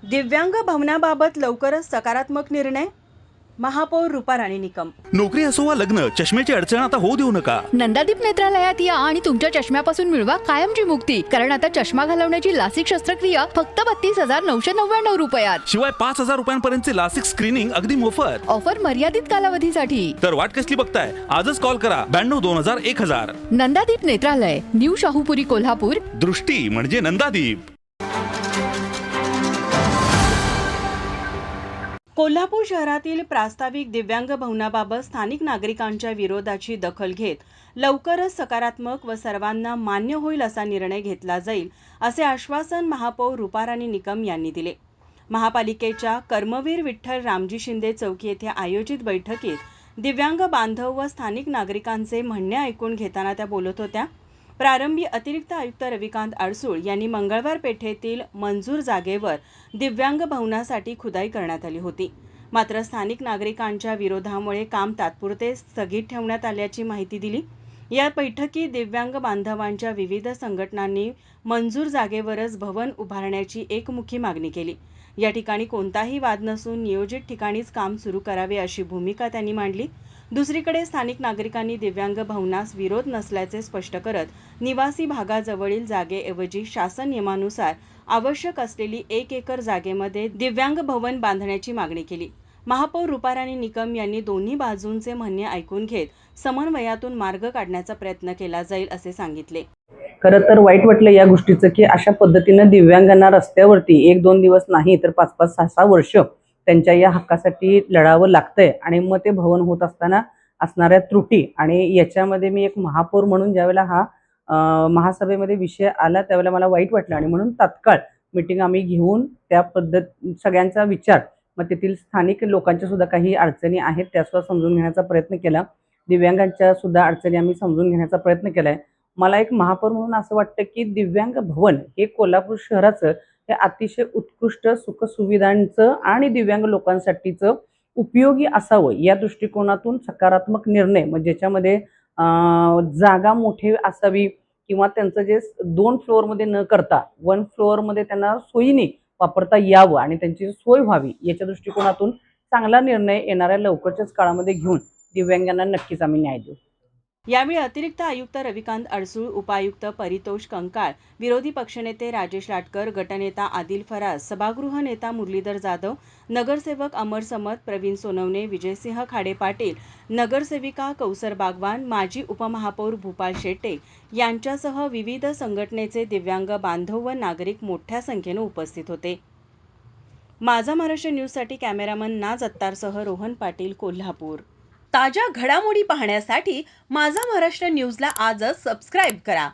दिव्यांग भवनाबाबत लवकरच सकारात्मक निर्णय, महापौर रुपाराणी निकम. नोकरी असो वा लग्न, चष्म्याची अडचण आता होऊ देऊ नका. नंदादीप नेत्रालयात या आणि तुमच्या चष्म्यापासून मिळवा कायमची मुक्ती. कारण आता चष्मा घालवण्याची लासिक शस्त्रक्रिया फक्त 32,999 रुपयात. शिवाय 5,000 रुपयांपर्यंतचे लासिक स्क्रीनिंग अगदी मोफत. ऑफर मर्यादित कालावधीसाठी. तर वाट कसली बघताय, आजच कॉल करा 92-2000-1000. नंदादीप नेत्रालय, न्यू शाहूपुरी, कोल्हापूर. दृष्टी म्हणजे नंदादीप. कोल्हापूर शहरातील प्रास्ताविक दिव्यांग भवनाबाबत स्थानिक नागरिकांच्या विरोधाची दखल घेत लवकरच सकारात्मक व सर्वांना मान्य होईल असा निर्णय घेतला जाईल, असे आश्वासन महापौर रुपाराणी निकम यांनी दिले. महापालिकेच्या कर्मवीर विठ्ठल रामजी शिंदे चौकी येथे आयोजित बैठकीत दिव्यांग बांधव व स्थानिक नागरिकांचे म्हणणे ऐकून घेताना त्या बोलत होत्या. प्रारंभी अतिरिक्त आयुक्त रविकांत अडसूळ यांनी मंगळवार पेठेतील मंजूर जागेवर दिव्यांग भवनासाठी खुदाई करण्यात आली होती. मात्र स्थानिक नागरिकांच्या विरोधामुळे काम तात्पुरते स्थगित ठेवण्यात आल्याची माहिती दिली. या बैठकीत दिव्यांग बांधवांच्या विविध संघटनांनी मंजूर जागेवरच भवन उभारण्याची एकमुखी मागणी केली. या ठिकाणी कोणताही वाद नसून नियोजित ठिकाणीच काम सुरू करावे अशी भूमिका त्यांनी मांडली. दुसरीकडे स्थानिक नागरिकांनी दिव्यांग भवनास विरोध नसल्याचे स्पष्ट करत निवासी भागाजवळील जागेऐवजी शासन नियमानुसार आवश्यक असलेली 1 एकर जागेमध्ये दिव्यांग भवन बांधण्याची मागणी केली. महापौर रुपाराणी निकम यांनी दोन्ही बाजूंचे म्हणणे ऐकून घेत समन्वयातून मार्ग काढण्याचा प्रयत्न केला जाईल असे सांगितले. खरं तर वाईट वाटलं या गोष्टीचं की अशा पद्धतीनं दिव्यांगांना रस्त्यावरती 1-2 दिवस नाही तर 5-5, 6-6 वर्ष त्यांच्या या हक्कासाठी लढावं लागतंय. आणि मग ते भवन होत असताना असणाऱ्या त्रुटी आणि याच्यामध्ये मी एक महापौर म्हणून ज्यावेळेला हा महासभेमध्ये विषय आला त्यावेळेला मला वाईट वाटलं आणि म्हणून तात्काळ मीटिंग आम्ही घेऊन त्या सगळ्यांचा विचार, मग तेथील स्थानिक लोकांच्या सुद्धा काही अडचणी आहेत त्यासुद्धा समजून घेण्याचा प्रयत्न केला. दिव्यांगांच्या सुद्धा अडचणी आम्ही समजून घेण्याचा प्रयत्न केलाय. मला एक महापौर म्हणून असं वाटतं की दिव्यांग भवन हे कोल्हापूर शहराचं हे अतिशय उत्कृष्ट सुखसुविधांचं आणि दिव्यांग लोकांसाठीचं उपयोगी असावं या दृष्टिकोनातून सकारात्मक निर्णय, म्हणजे ज्याच्यामध्ये जागा मोठी असावी किंवा त्यांचं जे 2 फ्लोअरमध्ये न करता 1 फ्लोअरमध्ये त्यांना सोयीने वापरता यावं आणि त्यांची सोय व्हावी याच्या दृष्टिकोनातून चांगला निर्णय येणाऱ्या लवकरच्याच काळामध्ये घेऊन दिव्यांगांना नक्कीच आम्ही न्याय देऊ. यावेळी अतिरिक्त आयुक्त रविकांत अडसूळ, उपायुक्त परितोष कंकाळ, विरोधी पक्षनेते राजेश लाटकर, गटनेता आदिल फराज, सभागृह नेता मुरलीधर जाधव, नगरसेवक अमर समत, प्रवीण सोनवणे, विजयसिंह खाडे पाटील, नगरसेविका कौसर बागवान, माजी उपमहापौर भूपाल शेट्टे यांच्यासह विविध संघटनेचे दिव्यांग बांधव व नागरिक मोठ्या संख्येने उपस्थित होते. माझा महाराष्ट्र न्यूजसाठी कॅमेरामन नाज अत्तारसह रोहन पाटील, कोल्हापूर. ताज्या घडामोडी पाहण्यासाठी माझा महाराष्ट्र न्यूजला आजच सबस्क्राईब करा.